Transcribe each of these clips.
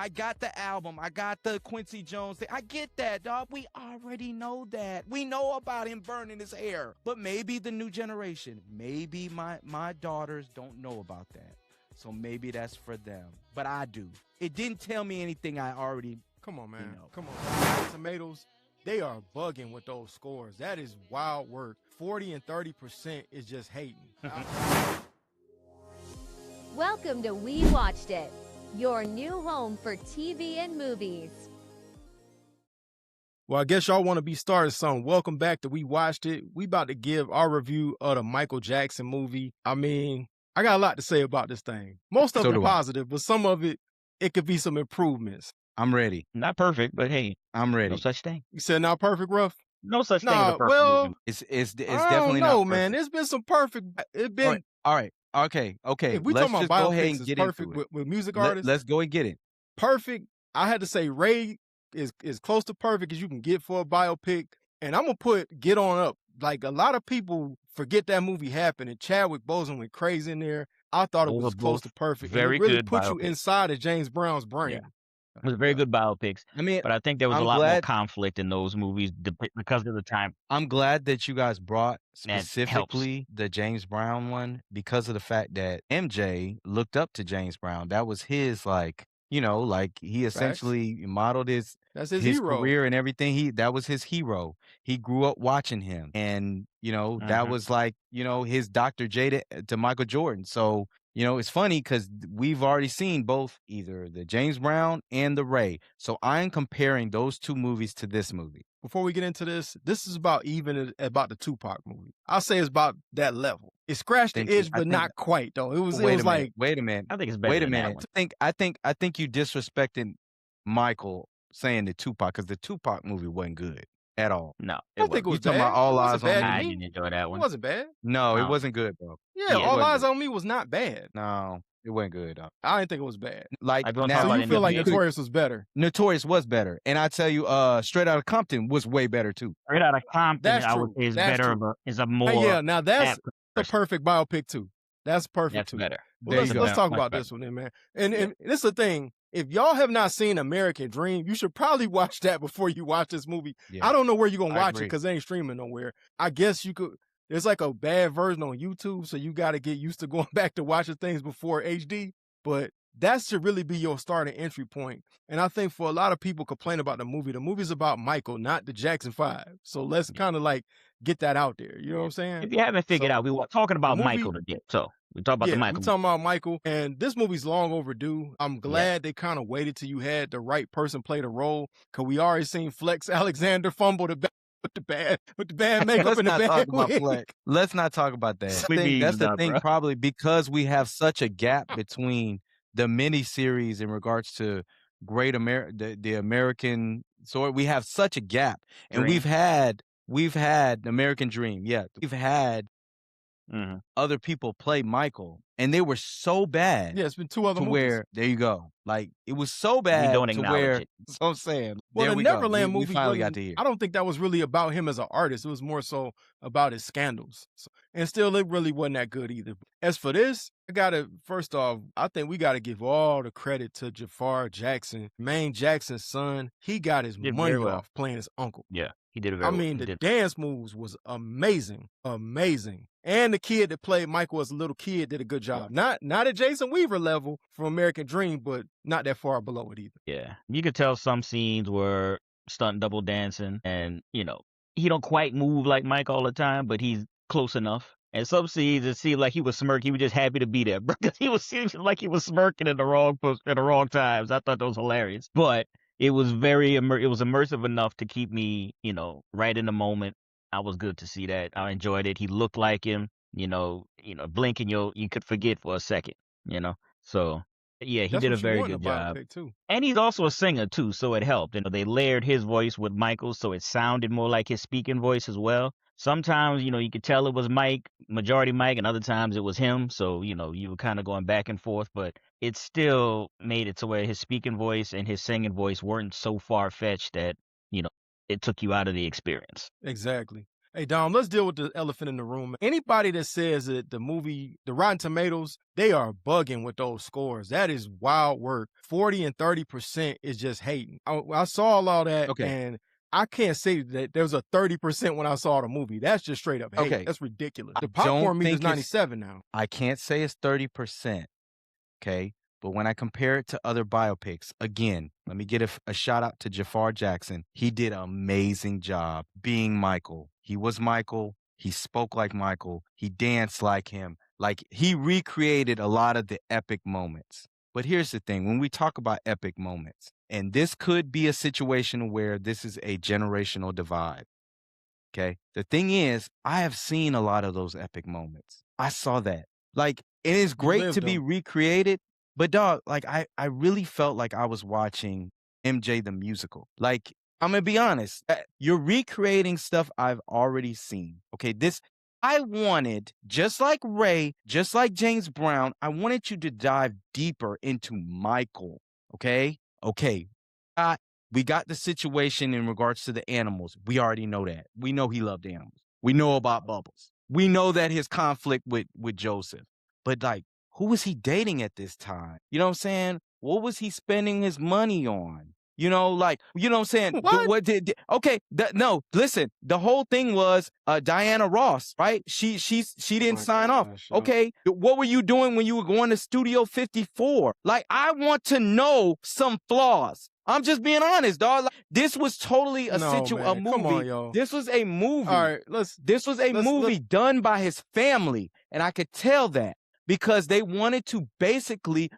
I got the album. I got the Quincy Jones thing. I get that, dog. We already know that. We know about him burning his hair. But maybe the new generation, maybe my daughters don't know about that. So maybe that's for them. But I do. It didn't tell me anything I already Come on, man. know. Come on. Rotten Tomatoes, they are bugging with those scores. That is wild work. 40 and 30% is just hating. Welcome to We Watched It, your new home for TV and movies. Well, I guess y'all want to be started something. Welcome back to We Watched It. We about to give our review of the Michael Jackson movie. I mean, I got a lot to say about this thing. Most of it positive, but some of it could be some improvements. I'm ready. Not perfect, but hey, I'm ready. no such thing. You said not perfect, Ruff? No such thing as a perfect movie. It's I definitely don't know, not man. perfect. There's been some perfect. It's been All right. Okay. If we Let's talking just about go ahead biopics, and is get perfect into it. with music artists. Let's go and get it. Perfect. I had to say Ray is close to perfect as you can get for a biopic. And I'm gonna put Get On Up. Like, a lot of people forget that movie happened, and Chadwick Boseman went crazy in there. I thought it was close to perfect. Very and it really good put you biopic. inside of James Brown's brain. Yeah. It was very good biopics. I mean, but I think there was I'm a lot more glad- conflict in those movies because of the time. I'm glad that you guys brought That specifically the James Brown one because of the fact that MJ looked up to James Brown. That was his, like, he essentially modeled his That's his hero. career and everything. That was his hero. He grew up watching him. And, that was like, his Dr. J to Michael Jordan. So, it's funny because we've already seen both, either the James Brown and the Ray. So I'm comparing those two movies to this movie. Before we get into this is about the Tupac movie. I'll say it's about that level. It scratched the edge, but not quite though. It was like, wait a minute. I think it's better. Wait a than that minute. one. I think you disrespected Michael saying the Tupac because the Tupac movie wasn't good at all. No, I think it was You talking bad. about All It Eyes wasn't on bad Me? to I me. didn't enjoy that It one. wasn't bad. No, it No. wasn't good, bro. Yeah, Yeah, it All wasn't Eyes good. on Me was not bad. No, it wasn't good. I didn't think it was bad. Like I don't now, talk So about you it feel in like the Notorious was better. Notorious was better, and I tell you, Straight Outta Compton was way better too. Straight Outta Compton, That's I would true. say is That's better. true. Is a more. Yeah, now that's apt the person. perfect biopic too. That's perfect That's too. better. Well, There you let's go. talk Much about better. this one then, man. And this is the thing. If y'all have not seen American Dream, you should probably watch that before you watch this movie. Yeah. I don't know where you're gonna I watch it agree. because it ain't streaming nowhere. I guess you could. There's like a bad version on YouTube, so you got to get used to going back to watching things before HD. But that should really be your starting entry point. And I think for a lot of people complain about the movie's about Michael, not the Jackson 5. So let's kind of like get that out there. You know what I'm saying? If you haven't figured So, out, we were talking about movie- Michael today. So we talk about yeah, the Michael. we're talking about Michael, and this movie's long overdue. I'm glad they kind of waited till you had the right person play the role, because we already seen Flex Alexander fumble the bag with the bad makeup Let's and the not bad talk about wig. Fleck. Let's not talk about that. We beat That's him the up, thing, bro. probably because we have such a gap between the miniseries in regards to the American sort. We have such a gap, and Dream. we've had American Dream. Yeah, we've had Mhm. other people play Michael, and they were so bad. Yeah, it's been two other to movies. where there you go. Like it was so bad don't to acknowledge where. it. So I'm saying, Well, there the we go. Neverland We movie finally wasn't- got to hear. I don't think that was really about him as an artist. It was more so about his scandals. And still, it really wasn't that good either. As for this, first off, I think we got to give all the credit to Jaafar Jackson, Maine Jackson's son. He got his Did money very well. off playing his uncle. Yeah, he did it very I well. mean, He the did. dance moves was amazing. And the kid that played Michael as a little kid did a good job. Not at Jason Weaver level from American Dream, but not that far below it either. Yeah, you could tell some scenes were stunt double dancing, and he don't quite move like Mike all the time, but he's close enough. And some scenes it seemed like he was smirking. He was just happy to be there because he was seeming like he was smirking in the wrong times. I thought that was hilarious, but it was it was immersive enough to keep me right in the moment. I was good to see that. I enjoyed it. He looked like him. Blink and you could forget for a second. So yeah, he That's did a what you very want in good a job. biopic, too. And he's also a singer too, so it helped. They layered his voice with Michael, so it sounded more like his speaking voice as well. Sometimes, you could tell it was Mike, majority Mike, and other times it was him. So, you were kind of going back and forth, but it still made it to where his speaking voice and his singing voice weren't so far-fetched that, it took you out of the experience. Exactly. Hey, Dom, let's deal with the elephant in the room. Anybody that says that the Rotten Tomatoes, they are bugging with those scores. That is wild work. 40 and 30% is just hating. I saw all that, Okay. and I can't say that there was a 30% when I saw the movie. That's just straight up hate. Okay. That's ridiculous. I The popcorn don't meter is think it's- 97 now. I can't say it's 30%, okay? But when I compare it to other biopics, again, let me get a shout out to Jaafar Jackson. He did an amazing job being Michael. He was Michael. He spoke like Michael. He danced like him. Like, he recreated a lot of the epic moments. But here's the thing. When we talk about epic moments, and this could be a situation where this is a generational divide, okay? The thing is, I have seen a lot of those epic moments. I saw that. Like, it is great lived to be them. recreated, but dog, like, I really felt like I was watching MJ the musical. Like, I'm gonna be honest, you're recreating stuff I've already seen. Okay, I wanted, just like Ray, just like James Brown, I wanted you to dive deeper into Michael. Okay? Okay. We got the situation in regards to the animals. We already know that. We know he loved animals. We know about Bubbles. We know that his conflict with Joseph. But like, who was he dating at this time? You know what I'm saying? What was he spending his money on? You know, like, you know what I'm saying? What? No, listen, the whole thing was Diana Ross, right? She didn't sign off. gosh, Okay, what were you doing when you were going to Studio 54? Like, I want to know some flaws. I'm just being honest, dog. Like, this was totally a No, movie. man. Come on, yo. This was a movie. All right, This was a movie done by his family, and I could tell that because they wanted to basically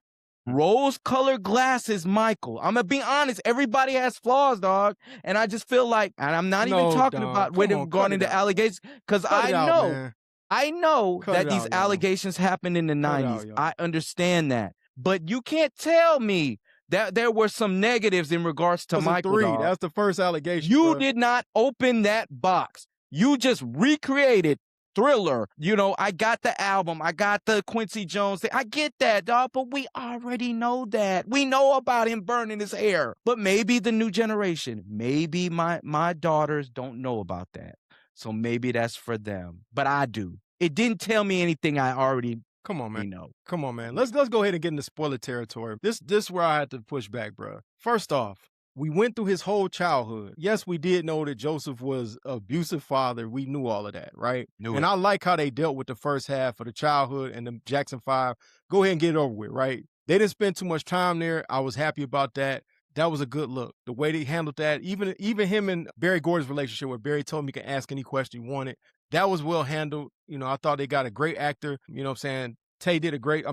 rose-colored glasses Michael. I'm gonna be honest. Everybody has flaws, dog, and I just feel like, and I'm not even talking dog. about where they've gone into allegations, because I know that these allegations happened in the 90s. I understand that, but you can't tell me that there were some negatives in regards to Michael. Dog. That's the first allegation. You did not open that box. You just recreated Thriller. You know, I got the album. I got the Quincy Jones thing. I get that, dog, but we already know that. We know about him burning his hair. But maybe the new generation, maybe my daughters don't know about that. So maybe that's for them. But I do. It didn't tell me anything I already Come on, man. know. Come on, man. Let's go ahead and get into spoiler territory. This is where I had to push back, bro. First off, we went through his whole childhood. Yes, we did know that Joseph was an abusive father. We knew all of that, right? And I like how they dealt with the first half of the childhood and the Jackson 5. Go ahead and get it over with, right? They didn't spend too much time there. I was happy about that. That was a good look. The way they handled that, even him and Barry Gordon's relationship where Barry told him he could ask any question he wanted, that was well handled. You know, I thought they got a great actor. You know what I'm saying? Tay did a great,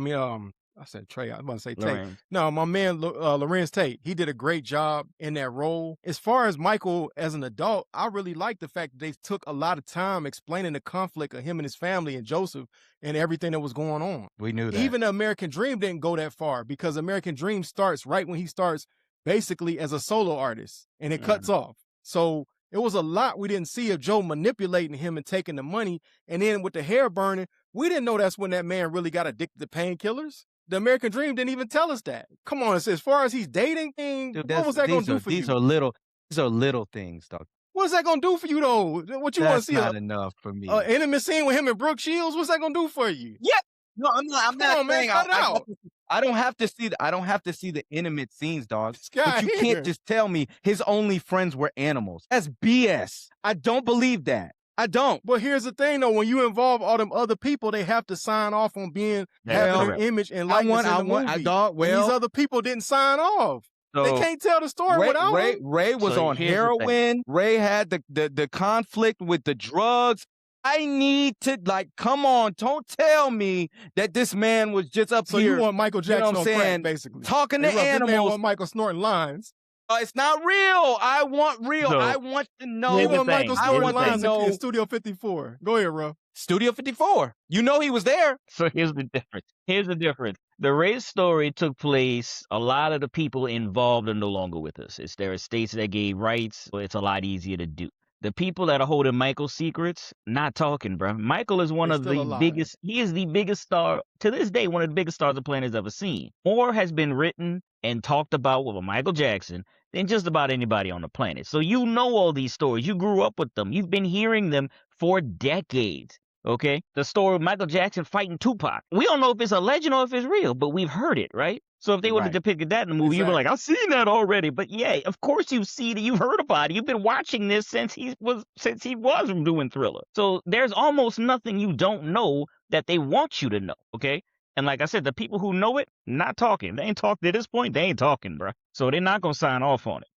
I said Trey. I was about to say Tate. No, my man, Lorenz Tate, he did a great job in that role. As far as Michael as an adult, I really like the fact that they took a lot of time explaining the conflict of him and his family and Joseph and everything that was going on. We knew that. Even the American Dream didn't go that far because American Dream starts right when he starts basically as a solo artist and it cuts off. So it was a lot we didn't see of Joe manipulating him and taking the money. And then with the hair burning, we didn't know that's when that man really got addicted to painkillers. The American Dream didn't even tell us that. Come on, as far as he's dating, dude, what was that going to do for you? These are little things, dog. What's that going to do for you, though? What you want to see? That's not enough for me. Intimate scene with him and Brooke Shields. What's that going to do for you? Yeah. No, I'm not saying cut it out. I don't have to see the intimate scenes, dog. But you can't just tell me his only friends were animals. That's BS. I don't believe that. I don't. But here's the thing, though. When you involve all them other people, they have to sign off on having their image and likeness in the movie. These other people didn't sign off. So they can't tell the story without him. Ray was on heroin. Ray had the conflict with the drugs. I need to, come on, don't tell me that this man was just up here. So you want Michael Jackson on crack, basically. Talking to animals. Man want Michael snorting lines. It's not real. I want real. I want to know. You want Michael snorting lines in Studio 54. Go ahead, bro. Studio 54. You know he was there. So here's the difference. The Ray story took place, a lot of the people involved are no longer with us. It's their estates that gave rights, so it's a lot easier to do. The people that are holding Michael's secrets, not talking, bro. Michael is one of the biggest, he is the biggest star, to this day, one of the biggest stars the planet's ever seen. More has been written and talked about with Michael Jackson than just about anybody on the planet. So you know all these stories. You grew up with them. You've been hearing them for decades. Okay? The story of Michael Jackson fighting Tupac. We don't know if it's a legend or if it's real, but we've heard it, right? So if they would have Right. depicted that in the movie, you'd be like, I've seen that already. But yeah, of course you've seen it. You've heard about it. You've been watching this since he was doing Thriller. So there's almost nothing you don't know that they want you to know. Okay? And like I said, the people who know it, not talking. They ain't talking at this point. They ain't talking, bro. So they're not going to sign off on it.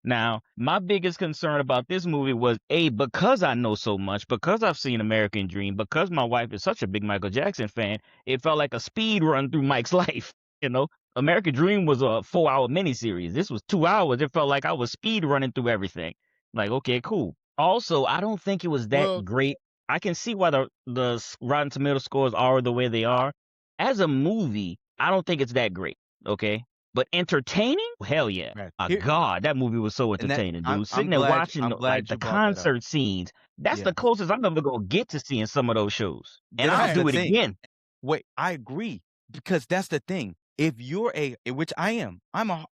Now, my biggest concern about this movie was, because I know so much, because I've seen American Dream, because my wife is such a big Michael Jackson fan, it felt like a speed run through Mike's life. You know, American Dream was a 4-hour miniseries. This was 2 hours. It felt like I was speed running through everything. Like, okay, cool. Also, I don't think it was that great. I can see why the Rotten Tomato scores are the way they are. As a movie, I don't think it's that great, okay? But entertaining? Hell yeah. Right. My God, that movie was so entertaining, dude. Sitting there watching like the concert scenes, that's the closest I'm ever going to get to seeing some of those shows. And I'll do it again. Wait, I agree, because that's the thing. If you're which I am,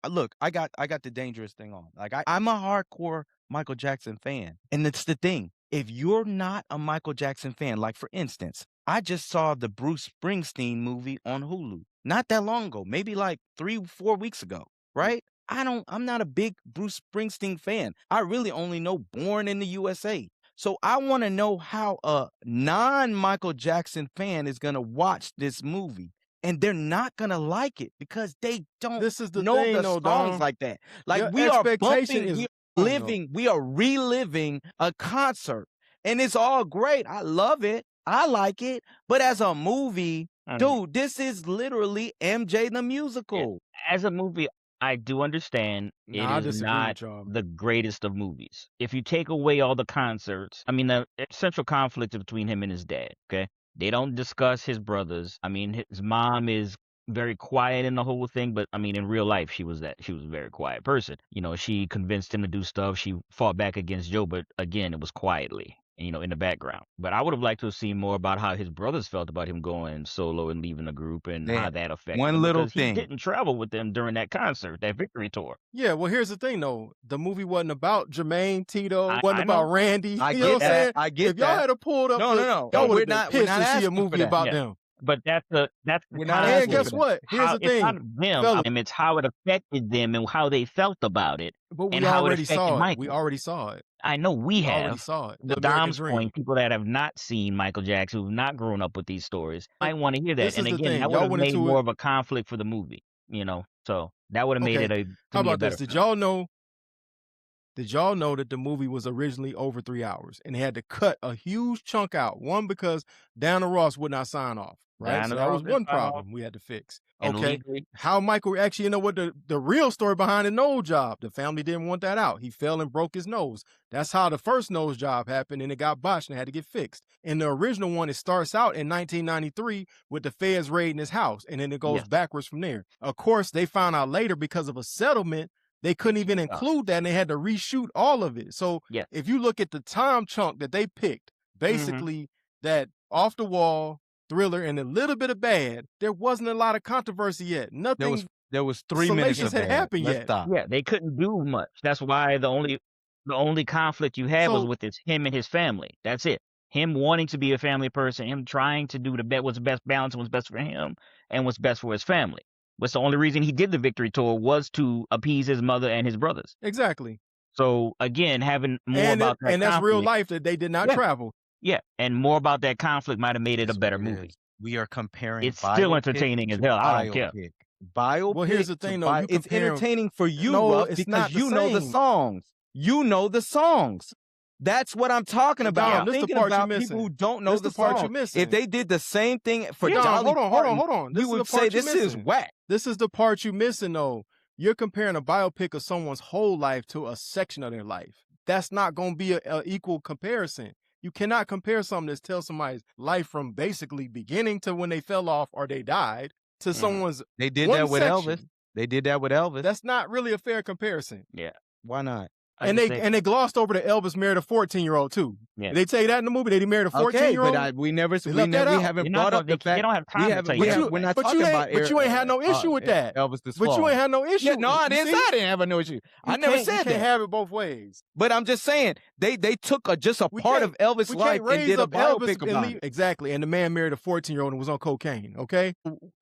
look, I got the dangerous thing on. Like I'm a hardcore Michael Jackson fan. And it's the thing. If you're not a Michael Jackson fan, like for instance, I just saw the Bruce Springsteen movie on Hulu not that long ago, maybe like 3-4 weeks ago, right? I'm not a big Bruce Springsteen fan. I really only know Born in the USA. So I want to know how a non-Michael Jackson fan is going to watch this movie. And they're not going to like it because they don't know the songs like that. Like we are bumping, we are reliving a concert. And it's all great. I love it. I like it. But as a movie, dude, this is literally MJ the Musical. As a movie, I do understand it is not the greatest of movies. If you take away all the concerts, I mean, the central conflict between him and his dad, okay? They don't discuss his brothers. I mean, his mom is very quiet in the whole thing, but I mean, in real life, she was a very quiet person. You know, she convinced him to do stuff. She fought back against Joe, but again, it was quietly, you know, in the background. But I would have liked to have seen more about how his brothers felt about him going solo and leaving the group and how that affected one him, little thing. He didn't travel with them during that concert, that victory tour. Yeah, well, here's the thing, though. The movie wasn't about Jermaine, Tito, wasn't about Randy. I you know what I'm saying? I get if y'all had pulled up, no. y'all would We're have not been pissed to see a asking movie for that. about them. But that's the We're not And asking guess for what? Here's the It's thing. not them. It's how it affected them and how they felt about it. But we and how it already affected saw it. Michael. We already saw it. I know we have. Already saw it. The The American Dom's Dream. point, people that have not seen Michael Jackson, who've not grown up with these stories, might want to hear that. This And is the again, thing. that Y'all would have went made into more it- of a conflict for the movie, you know? So that would have made it Okay. a How to me a about this? better Did film. y'all know that the movie was originally over 3 hours and they had to cut a huge chunk out? One, because Diana Ross would not sign off, right? Diana So that Ross was didn't one sign off. problem we had to fix. And Okay. legally, How Michael actually, you know what the real story behind the nose job? The family didn't want that out. He fell and broke his nose. That's how the first nose job happened, and it got botched and had to get fixed. In the original one, it starts out in 1993 with the feds raiding his house, and then it goes backwards from there. Of course, they found out later because of a settlement, they couldn't even include that, and they had to reshoot all of it. So if you look at the time chunk that they picked, basically that off the wall, Thriller, and a little bit of Bad, there wasn't a lot of controversy yet. Nothing. There was 3 minutes salacious of had Bad. happened Let's yet. stop. yeah, they couldn't do much. That's why the only conflict you had was So- with him and his family. That's it. Him wanting to be a family person, him trying to do what's best balance, what's best for him, and what's best for his family. What's the only reason he did the victory tour was to appease his mother and his brothers. Exactly. So again, having more And, about that and that's real conflict- life that they did not Yeah. travel. Yeah, and more about that conflict might have made it a That's better what it movie. is. We are comparing It's still biopic entertaining as to hell. I don't care. biopic. Biopic. Well, here's the to thing, though. You it's compare 'em- entertaining for you, No, Ruff, it's because not the you know the same. songs. You know the songs. That's what I'm talking about. Dom, I'm this the thinking part you're about missing. people who don't know This the the part you're songs. missing. If they did the same thing for Dom, Dolly hold on. Parton, This we is the would say part you're this is missing. whack. This is the part you're missing, though. You're comparing a biopic of someone's whole life to a section of their life. That's not going to be a equal comparison. You cannot compare something that tells somebody's life from basically beginning to when they fell off or they died to someone's They did one that with section. Elvis. They did that with Elvis. That's not really a fair comparison. Yeah. Why not? And they glossed over the Elvis married a 14-year-old too. Yeah. Did they tell you that in the movie? Did he married a 14-year-old? Okay, but we out. haven't brought up the fact. They don't have time to tell you that. We're not talking about. But you ain't had no issue with that. Elvis this But you ain't had no issue. Yeah, no, I didn't say I didn't have no issue. I never said you that. can't have it both ways. But I'm just saying they took just a part of Elvis' life and did a biopic about it. Exactly, and the man married a 14-year-old and was on cocaine. Okay,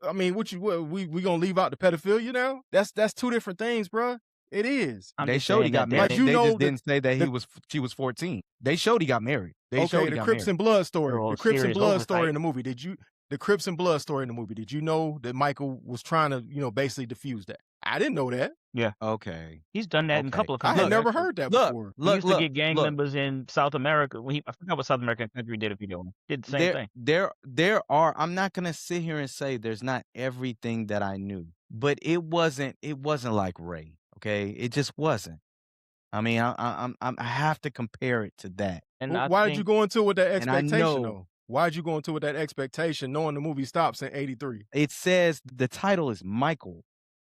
I mean, we gonna leave out the pedophilia now? That's two different things, bro. It is. They showed he got married. Like, you they know just didn't say that she was 14. They showed he got married. They showed he the got Crips married. and Blood story. They're all The Crips and serious Blood oversight. story in the movie. The Crips and Blood story in the movie? Did you know that Michael was trying to, basically diffuse that? I didn't know that. Okay. He's done that in a Okay. couple of I countries. had never heard that before. He used to get gang members in South America. I forgot what South American country did a video on. Did the same thing. There are. I'm not gonna sit here and say there's not everything that I knew, but it wasn't like Ray. Okay, it just wasn't. I mean, I have to compare it to that. And Why did you go into it with that expectation, know- though? Why did you go into it with that expectation, knowing the movie stops in 83? It says the title is Michael.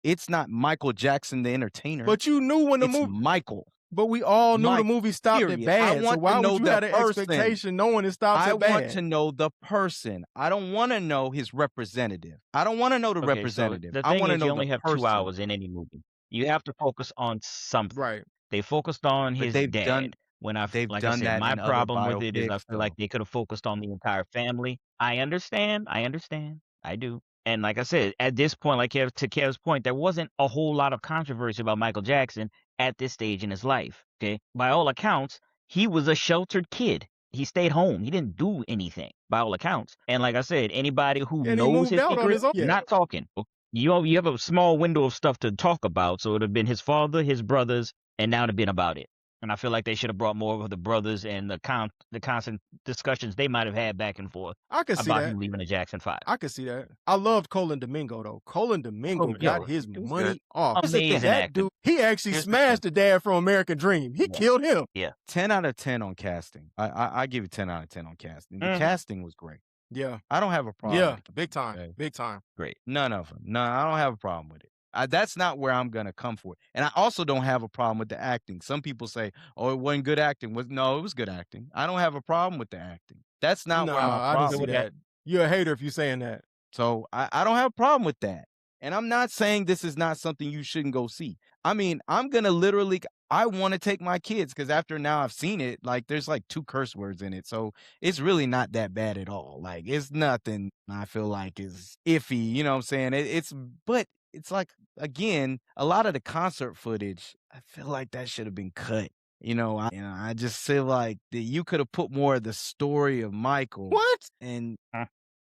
It's not Michael Jackson, the entertainer. But you knew when the it's movie. Michael. But we all knew the movie stopped period. it bad. I So want why to know would you the have an person. expectation knowing it stops I it bad? want to know the person. I don't want to know his representative. I don't want to know the Okay, representative. So the I thing want to is, know you only the have person. 2 hours in any movie. You have to focus on something. Right. They focused on But his they've dad. done- Like I done said, that my in other problem with it is I biopics, feel like they could have focused on the entire family. I understand. I do. And like I said, at this point, to Kev's point, there wasn't a whole lot of controversy about Michael Jackson at this stage in his life. Okay. By all accounts, he was a sheltered kid. He stayed home. He didn't do anything, by all accounts. And like I said, anybody who And he knows moved his out on secret, his own. Yeah. not talking. You have a small window of stuff to talk about. So it would have been his father, his brothers, and now it'd been about it. And I feel like they should have brought more of the brothers and the constant discussions they might have had back and forth I could see about that. him leaving the Jackson 5. I could see that. I loved Colin Domingo, though. Colin Domingo got his he was money good. off. Amazing That acting. dude, he actually Here's the smashed the dad from American Dream. He killed him. 10 out of 10 on casting. I give you 10 out of 10 on casting. The casting was great. Yeah. I don't have a problem. Yeah. with it. Big time. Okay. Big time. Great. None of them. No, I don't have a problem with it. That's not where I'm going to come for it. And I also don't have a problem with the acting. Some people say, oh, it wasn't good acting. No, it was good acting. I don't have a problem with the acting. That's not where my I problem didn't see is. that. You're a hater if you're saying that. So I don't have a problem with that. And I'm not saying this is not something you shouldn't go see. I mean, I'm going to I want to take my kids because after now I've seen it, there's 2 curse words in it. So it's really not that bad at all. It's nothing I feel like is iffy. You know what I'm saying? But it's again, a lot of the concert footage, I feel like that should have been cut. I just feel like that you could have put more of the story of Michael. What? And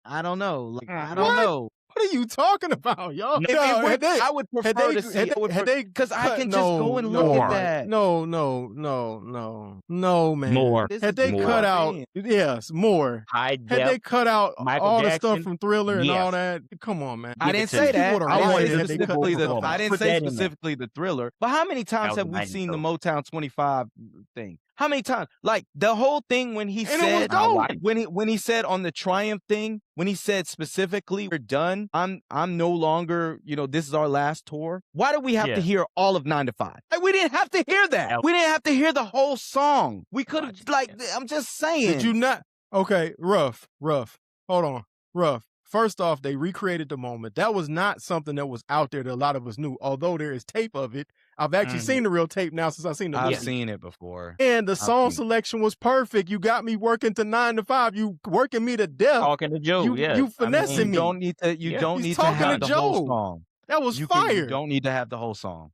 I don't know. I don't What? know. What are you talking about, y'all? I would prefer to see because I can just go and look at that. No, man. More. Had they cut out, yes, more. High Had they def. cut out Michael all the Jackson, stuff from Thriller and all yes. that, come on, man. I didn't People say that. would've I wanted didn't it, say they cut specifically the performance. I didn't Put say that in there. specifically the Thriller. But how many times That have was we 90 seen the show. Motown 25 thing? How many times? The whole thing when he And it was said gold. when he said on the Triumph thing, when he said specifically, we're done. I'm no longer, this is our last tour. Why do we have to hear all of 9 to 5? We didn't have to hear that. Yeah. We didn't have to hear the whole song. We could have I'm just saying. Did you not? Okay, rough. Hold on, rough. First off, they recreated the moment. That was not something that was out there that a lot of us knew, although there is tape of it. I've actually seen the real tape now since I've seen the movie. I've seen it before. And the song selection was perfect. You got me working to 9 to 5. You working me to death. Talking to Joe, You finessing You me. don't need to. You don't He's need to talking have to the whole Joe. song. That was You fire. don't need to have the whole song.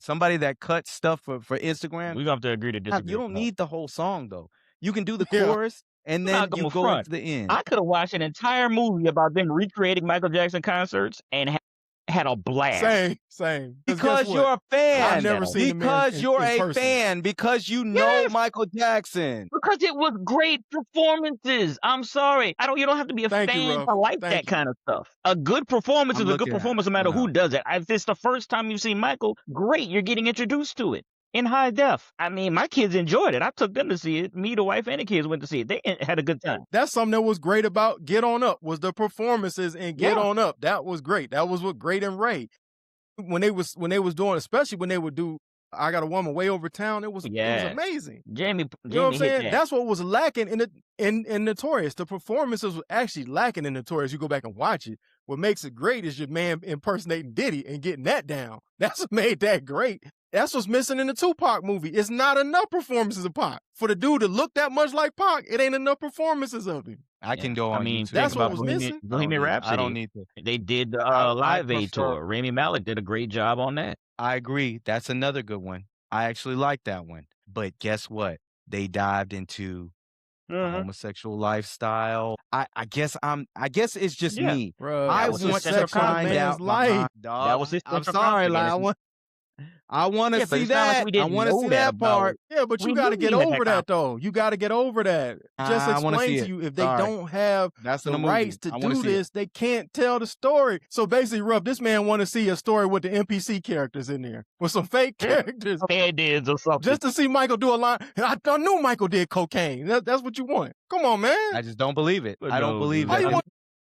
Somebody that cuts stuff for Instagram, We're going to have to agree to disagree. you don't need the whole song though. You can do the Yeah. chorus and I'm then not you gonna go front. into the end. I could have watched an entire movie about them recreating Michael Jackson concerts and had a blast. Same. Because guess you're what? a fan. I've never seen the man Because in- you're in a person. fan. Because you know Yes. Michael Jackson. Because it was great performances. I'm sorry. You don't have to be a Thank you, fan Ruff. to like Thank that you. kind of stuff. A good performance I'm is a good looking at performance it no matter who now. does it. If it's the first time you've seen Michael, great. You're getting introduced to it in high def. I mean, my kids enjoyed it. I took them to see it. Me, the wife, and the kids went to see it. They had a good time. That's something that was great about Get On Up, was the performances in Get Yeah. On Up. That was great. That was what Great and Ray. When they was doing, especially when they would do I Got a Woman Way Over Town. It was amazing. Jamie You know what I'm hit saying? that. That's what was lacking in Notorious. The performances were actually lacking in Notorious. You go back and watch it. What makes it great is your man impersonating Diddy and getting that down. That's what made that great. That's what's missing in the Tupac movie. It's not enough performances of Pac. For the dude to look that much like Pac, it ain't enough performances of him. I can go on YouTube. That's what about was missing. Bohemian Rhapsody. I don't need to. They did the I Live Aid prefer- tour. Rami Malek did a great job on that. I agree. That's another good one. I actually like that one. But guess what? They dived into the homosexual lifestyle. I guess it's just me. Bruh, I that was his want to central find man's out life. That was his I'm central sorry, confidence. I want to Yeah, but see it's not like that. we I didn't want to know see that that about part. Yeah, but We you got to knew get he had over that that, though. You got to get over that. Just I wanna explain see to it. you, if they All right. don't have That's in the the movie. rights to I wanna do see it. this, they can't tell the story. So basically, Ruff, this man want to see a story with the NPC characters in there, with some fake characters, Stand-ins or something. just to see Michael do a line. I knew Michael did cocaine. That's what you want. Come on, man. I just don't believe it. But I don't no, believe dude. How it. you want-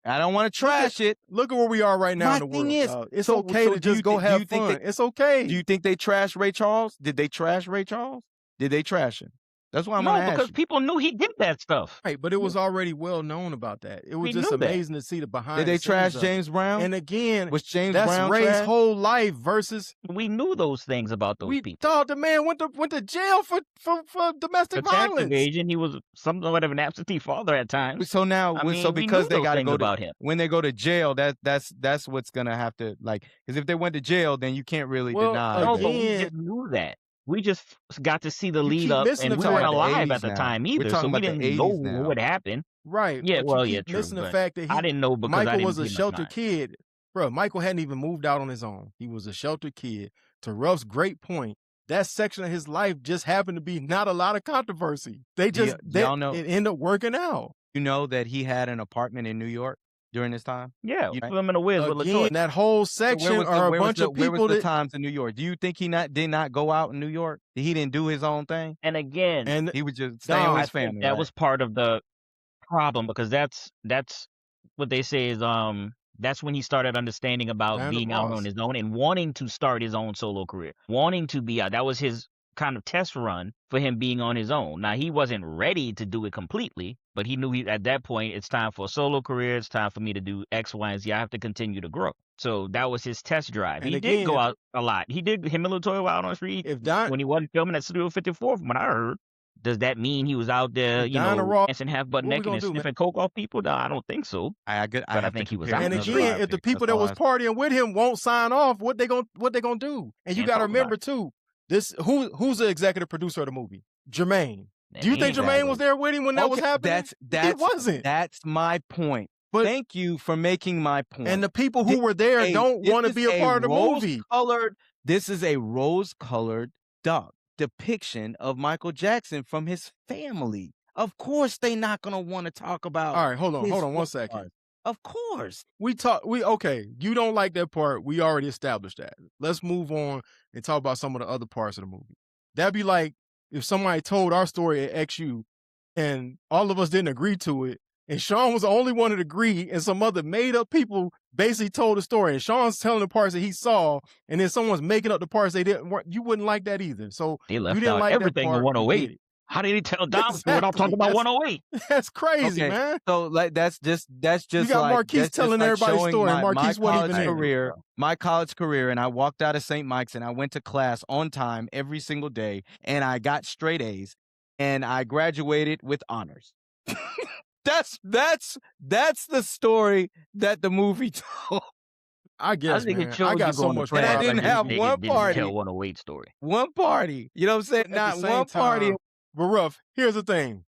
I don't want to trash it. Look at where we are right now My in the thing world. is, dog. It's so- okay so to do you just go thi- do have you think fun. that- It's okay. Do you think they trashed Ray Charles? Did they trash Ray Charles? Did they trash him? That's why I'm No, gonna ask because you. people knew he did that stuff. Right, but it was already well known about that. It was We just knew that. amazing to see the behind. Did they the trash scenes of it. James Brown? And again, Was James that's Brown Ray's trash? whole life versus We knew those things about those we people. thought the man went to jail for domestic For tax violence. evasion, he was somewhat of an absentee father at times. So now, I mean, so we because knew they those got to things go to about him. when they go to jail, that's what's gonna have to like. Because if they went to jail, then you can't really Well, deny. No, that. but we Again- just knew that. We just got to see the You lead keep up, missing and the we weren't fact- alive 80s at the now. time We're either, so talking we about the didn't know 80s now. what happened. Right. Yeah, but well, you yeah, keep true, missing the but fact that I didn't know because I Michael didn't was a pay much sheltered mind. kid. Bro, Michael hadn't even moved out on his own. He was a sheltered kid. To Ruff's great point, that section of his life just happened to be not a lot of controversy. They Do just y'all know- it ended up working out. You know that he had an apartment in New York during this time. Yeah, You- Slim and the Wiz with Again, LaToya. that whole section where was the- are a where was bunch the- of where people was the that times in New York? Do you think he did not go out in New York? He didn't do his own thing. And again, and He was just staying No, with I his think family. that right? was part of the problem because that's what they say is that's when he started understanding about Diana being out Ross. on his own and wanting to start his own solo career, wanting to be out. That was his kind of test run for him being on his own. Now he wasn't ready to do it completely, but he knew at that point it's time for a solo career. It's time for me to do X, Y, and Z. I have to continue to grow. So that was his test drive. And He again, did go out a lot. Him and LaToya were out on the street if Don when he wasn't filming at Studio 54. From what I heard, does that mean he was out there, If Diana Ross- dancing half butt what we naked gonna and do, man? sniffing coke off people? No, I don't think so. I I have think to he was compare out it And to there. the again, if the biopic. people That's that all was I- partying with him won't sign off, what they gonna do? And you Can't got to talk about remember it. too, this who's the executive producer of the movie? Jermaine. And Do you he think ain't Jermaine got was no- there with him when that was Okay, happening? He wasn't. That's my point. But- Thank you for making my point. And the people who Thi- were there Hey, don't this want to is be a part of the movie. This is a rose-colored depiction of Michael Jackson from his family. Of course, they not gonna want to talk about. All right, hold on his 1 part. second. Of course. Okay, you don't like that part. We already established that. Let's move on and talk about some of the other parts of the movie. That'd be like if somebody told our story at XU and all of us didn't agree to it, and Sean was the only one that agreed, and some other made up people basically told the story, and Sean's telling the parts that he saw, and then someone's making up the parts they didn't want. You wouldn't like that either. So They you left didn't out like everything that in part. we 108. get it. How did he tell Dom without Exactly. talking about That's- 108? That's crazy, Okay, man. So like that's just You got like, Marquise that's just telling like everybody's showing story, and my Marquise wasn't college even there. career, my college career, and I walked out of St. Mike's and I went to class on time every single day, and I got straight A's, and I graduated with honors. That's the story that the movie told. I guess, I think man. it shows I you got so going to much. And I class didn't like this have nigga one didn't party. tell 108 story. One party. You know what I'm saying? At Not the same one party. time, But Ruff, here's the thing.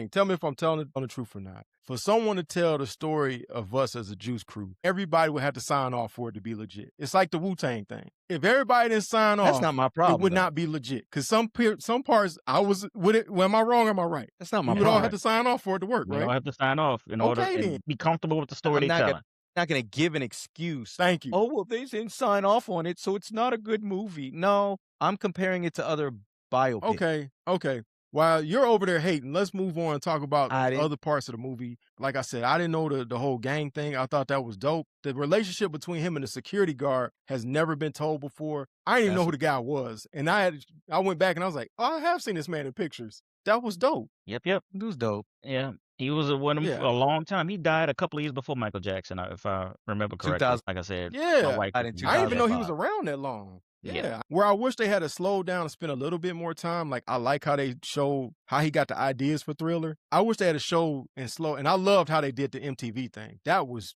Tell me if I'm telling the truth or not. For someone to tell the story of us as a Juice Crew, everybody would have to sign off for it to be legit. It's like the Wu-Tang thing. If everybody didn't sign That's off, not my problem. it would though. not be legit. Because some parts, I was with it. Well, am I wrong or am I right? That's not my We would problem. all have to sign off for it to work, We right? don't have to sign off in order Okay, to then. be comfortable with the story I'm they not telling. gonna- not going to give an excuse. Thank you. Oh, well, they didn't sign off on it, so it's not a good movie. No, I'm comparing it to other biopics. Okay. while you're over there hating, let's move on and talk about I didn't- other parts of the movie. Like I said, I didn't know the whole gang thing. I thought that was dope. The relationship between him and the security guard has never been told before. I didn't even know who the guy was. And I went back and I was like, oh, I have seen this man in pictures. That was dope. Yep. It was dope. Yeah. He was one of them for a long time. He died a couple of years before Michael Jackson, if I remember correctly. 2000. Like I said, Yeah. my wife I was- didn't I didn't even know he 2005. was around that long. Yeah. Yeah. Where I wish they had to slow down and spend a little bit more time. Like, I like how they showed how he got the ideas for Thriller. I wish they had to show and slow. And I loved how they did the MTV thing. That was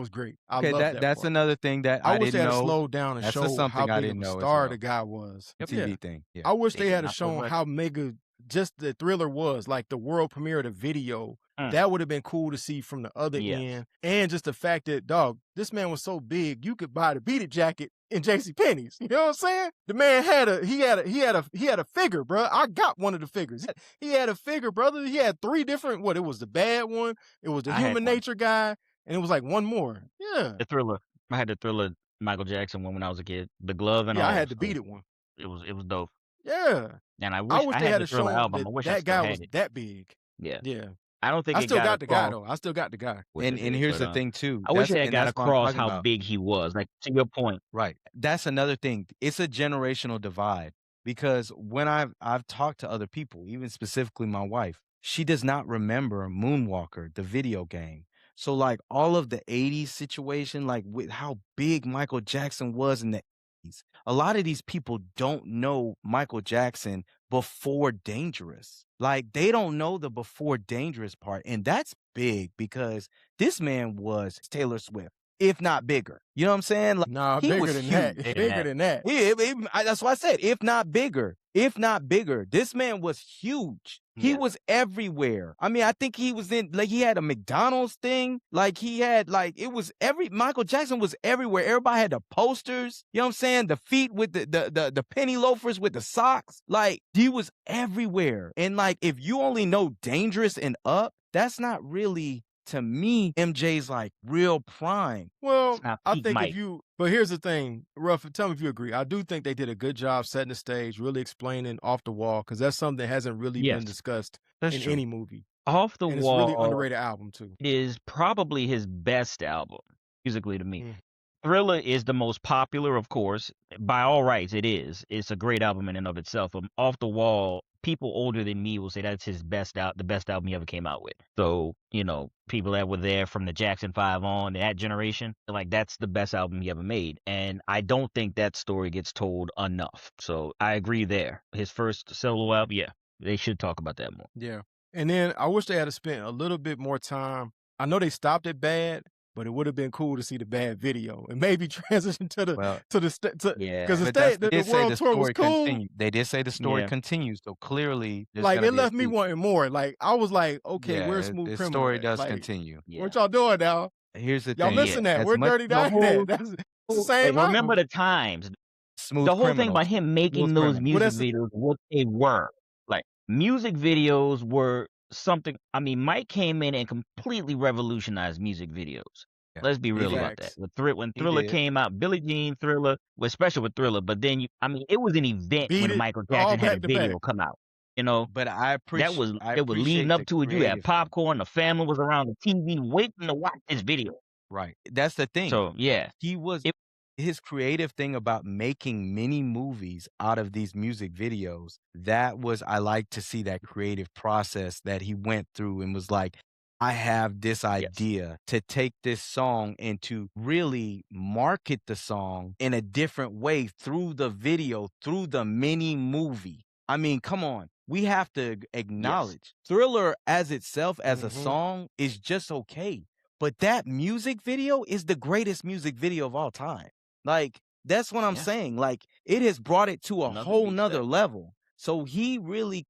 great. I Okay, loved that that's part. another thing that I I wish they didn't had to know. slow down and That's show something how I big didn't of a know as star well. the guy was. TV Yeah. thing. Yeah. I wish They they did had not shown provide- how mega just the Thriller was, like the world premiere of the video. Mm. That would have been cool to see from the other Yes. end. And just the fact that, dog, this man was so big, you could buy the Beat It jacket in JCPenney's. You know what I'm saying? The man had a figure, bro. I got one of the figures. He had a figure, brother. He had 3 different, it was the bad one, it was the I had human one. nature guy, and it was like one more. Yeah. The Thriller. I had the Thriller Michael Jackson one when I was a kid. The glove and all. Yeah, I had the so Beat It one. It was dope. Yeah. And I I wish wish I they had had the to Thriller show album. I that wish I that still guy had was it. that big. Yeah. Yeah. I don't think I it still got got the guy, across though. I still got the guy. with And it, here's but, the thing too. I wish it had got that's what I'm across talking how about. big he was. Like, to your point. Right. That's another thing. It's a generational divide because when I've talked to other people, even specifically my wife, she does not remember Moonwalker, the video game. So like all of the 80s situation, like with how big Michael Jackson was in the 80s, a lot of these people don't know Michael Jackson before Dangerous. Like they don't know the before Dangerous part. And that's big because this man was Taylor Swift, if not bigger. You know what I'm saying? Like, Nah, he bigger was than that. huge. Bigger than that. That's what I said. If not bigger. If not bigger. This man was huge. He Yeah. was everywhere. I mean, I think he was in, like, he had a McDonald's thing. Like, he had, like, it was Michael Jackson was everywhere. Everybody had the posters. You know what I'm saying? The feet with the penny loafers with the socks. Like, he was everywhere. And, like, if you only know Dangerous and Up, that's not really, to me, MJ's, like, real prime. Well, It's not I peak think Mike. but here's the thing, Ruff, tell me if you agree. I do think they did a good job setting the stage, really explaining Off the Wall, because that's something that hasn't really Yes. been discussed That's in true. any movie. Off the And it's a really Wall underrated album, too. is probably his best album, musically to me. Mm. Thriller is the most popular, of course. By all rights, it is. It's a great album in and of itself. Off the Wall, people older than me will say that's his the best album he ever came out with. So, people that were there from the Jackson 5 on, that generation, like, that's the best album he ever made. And I don't think that story gets told enough. So I agree there. His first solo album, yeah, they should talk about that more. Yeah. And then I wish they had spent a little bit more time. I know they stopped it bad, but it would have been cool to see the bad video and maybe transition to the Yeah. because But the did say world the tour was story cool. continued. They did say the story Yeah. continues, so clearly there's Like gonna it be a left me sequel. wanting more. Like I was like, okay, Yeah, where's Smooth the Criminal? story at? does Like, continue. Yeah. what y'all doing now? Here's the Y'all thing. missing that? As We're much- Dirty the Diamond. whole That's the same. Like, remember album. the times. Smooth The whole thing Criminals. about him making Smooth those Criminals. music videos, what they were. Like, music videos were something. I mean, Mike came in and completely revolutionized music videos. Yeah. Let's be real about Facts. that. When He Thriller did. came out, Billie Jean, Thriller, well, especially with Thriller, but then it was an event Beat when It, Michael all Jackson had a back to back. video come out. But I appreciate That was I it was appreciate leading up the to it. You had creative thing. popcorn, the family was around the TV waiting to watch this video. Right. That's the thing. So yeah, His creative thing about making mini movies out of these music videos, I like to see that creative process that he went through and was like, I have this idea to take this song and to really market the song in a different way through the video, through the mini movie. I mean, come on. We have to acknowledge Thriller as itself, as a song, is just okay. But that music video is the greatest music video of all time. Like, that's what I'm saying. Like, it has brought it to a Another whole beat nother step. level. So he really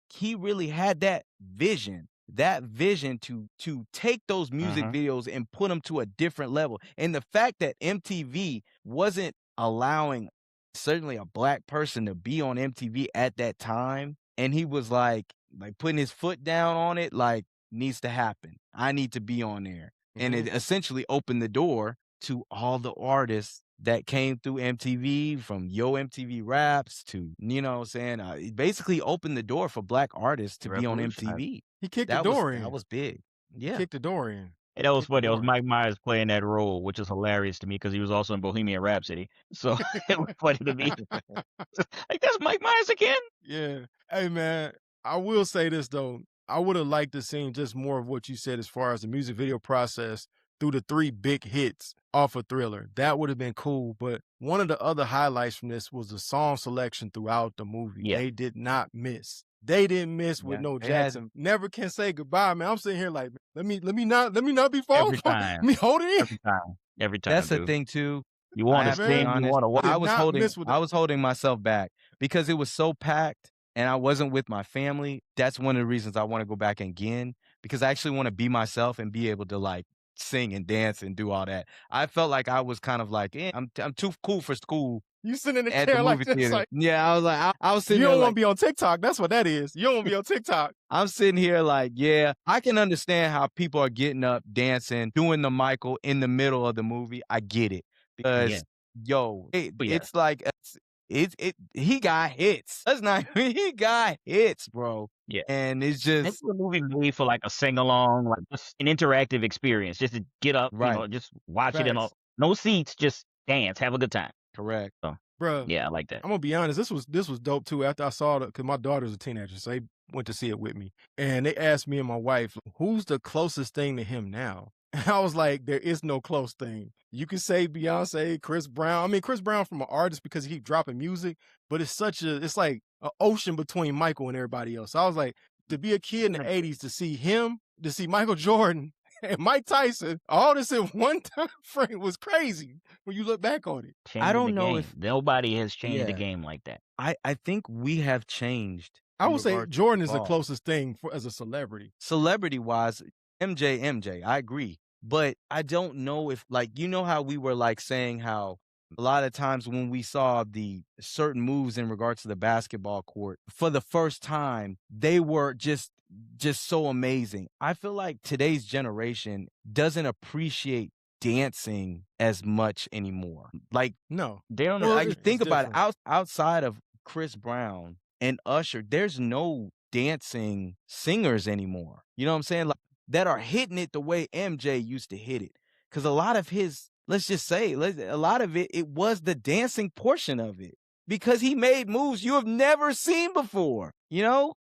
had that vision to take those music videos and put them to a different level. And the fact that MTV wasn't allowing certainly a black person to be on MTV at that time, and he was like putting his foot down on it, like, needs to happen. I need to be on there. And it essentially opened the door to all the artists that came through MTV, from Yo MTV Raps to, you know what I'm saying? It basically opened the door for black artists to be on Revolutionized. MTV. He kicked the door in. That was big. Yeah. Kicked the door in. And that was Kicked the funny. It was door in. Mike Myers playing that role, which is hilarious to me because he was also in Bohemian Rhapsody. So it was funny to me. Like, that's Mike Myers again? Yeah. Hey, man, I will say this, though. I would have liked to see just more of what you said as far as the music video process through the 3 big hits off of Thriller. That would have been cool. But one of the other highlights from this was the song selection throughout the movie. Yeah. They did not miss. They didn't miss with no Jackson. Never can say goodbye, man. I'm sitting here like, let me not be falling. Every time. Let me hold it in. Every time. That's dude. the thing too. You want to sing, you want to watch. I was holding myself back because it was so packed and I wasn't with my family. That's one of the reasons I want to go back again, because I actually want to be myself and be able to like sing and dance and do all that. I felt like I was kind of like, I'm too cool for school. You sitting in the At chair the like movie this, theater. like, Yeah, I was like, I was sitting you there don't like, want to be on TikTok. That's what that is. You don't want to be on TikTok. I'm sitting here like, yeah, I can understand how people are getting up, dancing, doing the Michael in the middle of the movie. I get it. Because, it's like, he got hits. He got hits, bro. Yeah. And it's This just, is a movie made for like a sing-along, like just an interactive experience, just to get up, Right. just watch it and Facts. no seats, just dance, have a good time. correct. Bro, Yeah, I like that. I'm gonna be honest. This was dope too. After I saw it, because my daughter's a teenager, so they went to see it with me, and they asked me and my wife, "Who's the closest thing to him now?" And I was like, "There is no close thing. You can say Beyonce, Chris Brown. I mean, Chris Brown from an artist because he keep dropping music, but it's like an ocean between Michael and everybody else." So I was like, to be a kid in the '80s, to see him, to see Michael Jordan and Mike Tyson, all this in one time frame was crazy when you look back on it. Changing don't the know game. if- Nobody has changed the Yeah. game like that. I think we have changed. I in would say regard to Jordan is the ball. closest thing as a celebrity. Celebrity wise, MJ, I agree. But I don't know if, like, you know how we were like saying how a lot of times when we saw the certain moves in regards to the basketball court for the first time, they were just so amazing. I feel like today's generation doesn't appreciate dancing as much anymore. Like, No. They don't Well, know. like, it's think about it. different. Outside of Chris Brown and Usher, there's no dancing singers anymore. You know what I'm saying? Like, that are hitting it the way MJ used to hit it. Because a lot of his, let's just say, a lot of it was the dancing portion of it. Because he made moves you have never seen before, you know?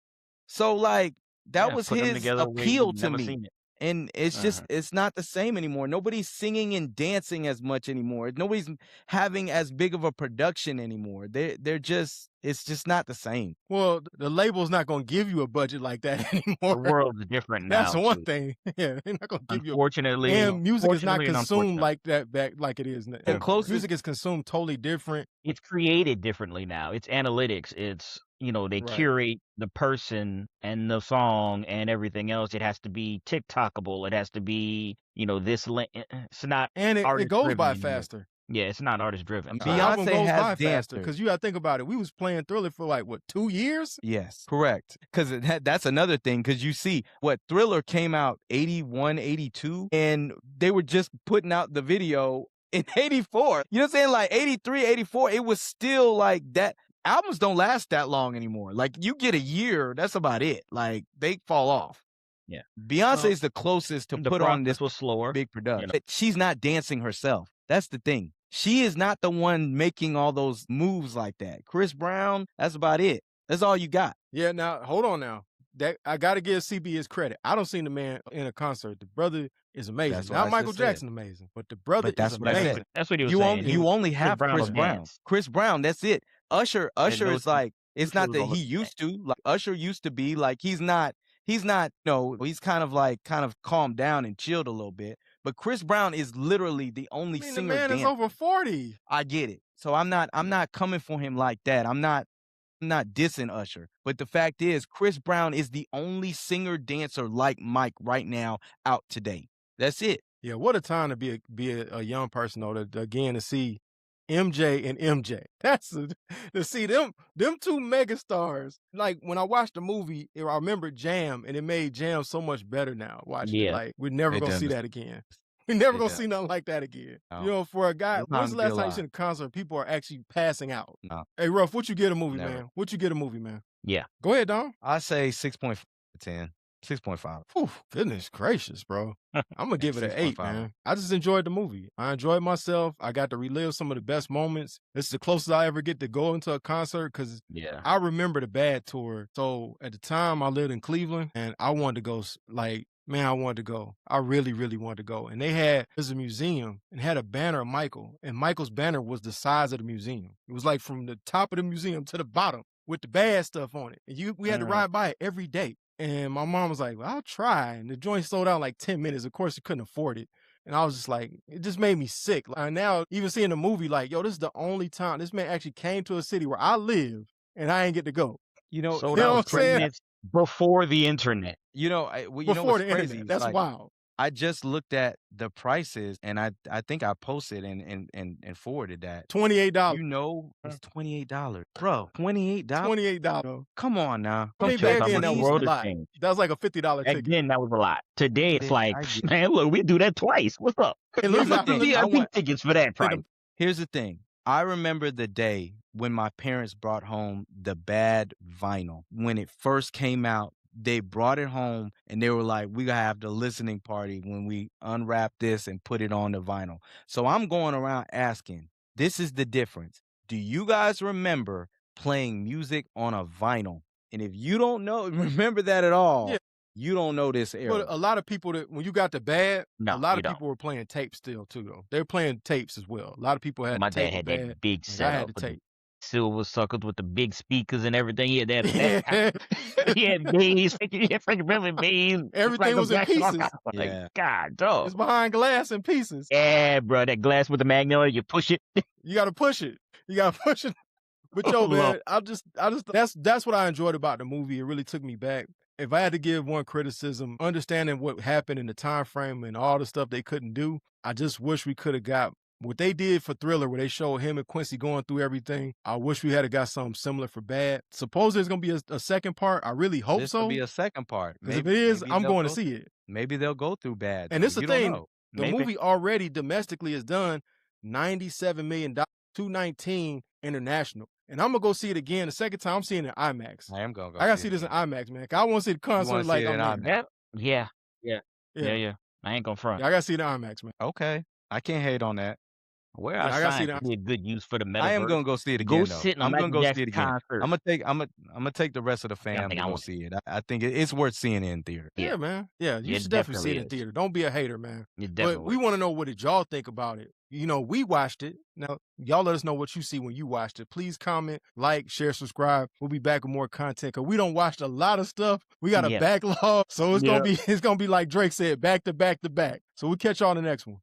So, like, that was put them his together the way appeal you've to never me. seen it. And it's just, it's not the same anymore. Nobody's singing and dancing as much anymore. Nobody's having as big of a production anymore. They're just, it's just not the same. Well, the label's not going to give you a budget like that The anymore. world's different now. That's one too. thing. Yeah, they're not going to give you. Unfortunately, And music is not fortunately and consumed unfortunately. like that back like it is now. The closest- Music is consumed totally different. It's created differently now. It's analytics. It's, they Right. curate the person and the song and everything else. It has to be TikTokable. It has to be, it's not And it artist goes by driven anymore. faster. Yeah, it's not artist driven. The album Beyonce goes has by faster dancers. because you got to think about it. We was playing Thriller for like what 2 years? Yes, correct. Because that's another thing. Because you see, Thriller came out 81, 82, and they were just putting out the video in 84. You know what I'm saying? Like 83, 84, it was still like that. Albums don't last that long anymore. Like, you get a year, that's about it. Like, they fall off. Yeah. Beyonce's the closest to The put on this process was slower. big production. know. She's not dancing herself. That's the thing. She is not the one making all those moves like that. Chris Brown, that's about it. That's all you got. Yeah, now hold on now. That I got to give CB his credit. I don't see the man in a concert. The brother is amazing. That's what Not I Michael just said. Jackson amazing, but the brother But that's is what I amazing. said. That's what he was You saying. only have Brown Chris will Brown. dance. Chris Brown, that's it. Usher those is like, it's two not that was he almost used to. Like, Usher used to be like, he's not, he's kind of calmed down and chilled a little bit. But Chris Brown is literally the only I mean, the singer man is dancer. over 40. I get it. So I'm not coming for him like that. I'm not dissing Usher. But the fact is, Chris Brown is the only singer dancer like Mike right now out today. That's it. Yeah, what a time to be a young person though. To see MJ and MJ. To see them two megastars. Like when I watched the movie, I remember Jam, and it made Jam so much better now. Watching it. Yeah. Like we're never It gonna see does. that again. We never gonna Yeah. see nothing like that again. No. You know, for a guy, It's when's time the to be last time you alive. seen a concert? People are actually passing out. No, Hey, Ruff, what you get a movie, never. man? What you get a movie, man? Yeah. Go ahead, Dom. I say 6.5 to 10. 6.5. Whew, goodness gracious, bro. I'm gonna give it an 8, 6.5. man. I just enjoyed the movie. I enjoyed myself. I got to relive some of the best moments. This is the closest I ever get to go into a concert because Yeah. I remember the Bad tour. So at the time, I lived in Cleveland, and I wanted to go. Man, I wanted to go. I really, really wanted to go. And there's a museum and had a banner of Michael, and Michael's banner was the size of the museum. It was like from the top of the museum to the bottom with the bad stuff on it. And we had to ride by it every day. And my mom was like, well, I'll try. And the joint sold out in like 10 minutes. Of course, she couldn't afford it. And I was just like, it just made me sick. Like, now, even seeing the movie, like, yo, this is the only time this man actually came to a city where I live and I ain't get to go. You know, Sold You know out what I'm saying? minutes before the internet. you know, you know Before what's the crazy? internet. It's That's like, wild. I just looked at the prices, and I think I posted and forwarded that. $28. You know, it's $28, bro. $28. $28. Come on now. I mean, Come check back out then, how that much was a world has lot. changed. That was like a $50 Back ticket. then, that was a lot. Today, it's Yeah, like, I get it. man, look, we do that twice. What's up? Hey, Here's look, the look, thing. look, I VIP want. tickets for that price. Here's the thing. I remember the day when my parents brought home the Bad vinyl. When it first came out, they brought it home and they were like, we gotta have the listening party when we unwrap this and put it on the vinyl. So I'm going around asking, this is the difference. Do you guys remember playing music on a vinyl? And if you don't know, remember that at all, Yeah. you don't know this era. But a lot of people when you got the Bad, No, a lot you of don't. people were playing tapes still too, though. They were playing tapes as well. A lot of people had My the tape dad had of Bad. that big and I setup had the with the tape. silver suckers with the big speakers and everything. He had that. Yeah. He had bass. He had Frankie Beverly bass. Everything was in Jackson, all pieces. kinds of- Like, Yeah. God, dog. It's behind glass in pieces. Yeah, bro, that glass with the magnolia, you push it. You got to push it. You got to push it. But yo, Oh, man, Lord. I just that's what I enjoyed about the movie. It really took me back. If I had to give one criticism, understanding what happened in the time frame and all the stuff they couldn't do, I just wish we could have got what they did for Thriller, where they showed him and Quincy going through everything. I wish we had got something similar for Bad. Suppose there's gonna be a second part. I really hope This so. will be a second part. Because if it is, maybe I'm they'll going to go- see it. Maybe they'll go through Bad. And though. this the You don't thing, know. the Maybe. movie already domestically has done $97 million, $219 international. And I'm gonna go see it again. The second time I'm seeing it in IMAX. I am gonna go. I gotta see see it this in again. IMAX, man. 'Cause I want to see the concert wanna see like it in I'm there. IMAX? Yeah. Yeah. Yeah. I ain't gonna front. Yeah, I gotta see it in IMAX, man. Okay, I can't hate on that. Where Yeah, I I gotta see signed that. to be a good use for the metaverse. I am gonna go see it Go again. though. sit in a I'm gonna Michael go see Jackson it again. concert. I'm gonna take the rest of the fam to think I go want- see it. I think it's worth seeing it in theater. Yeah, Yeah. man. Yeah, you It should definitely see it in definitely is. theater. Don't be a hater, man. It But definitely we want to know, what did y'all think about it? You know, we watched it. Now, y'all let us know what you see when you watched it. Please comment, like, share, subscribe. We'll be back with more content because we don't watch a lot of stuff. We got a Yeah. backlog, so it's Yeah. gonna be like Drake said, back to back to back. So we'll catch y'all in the next one.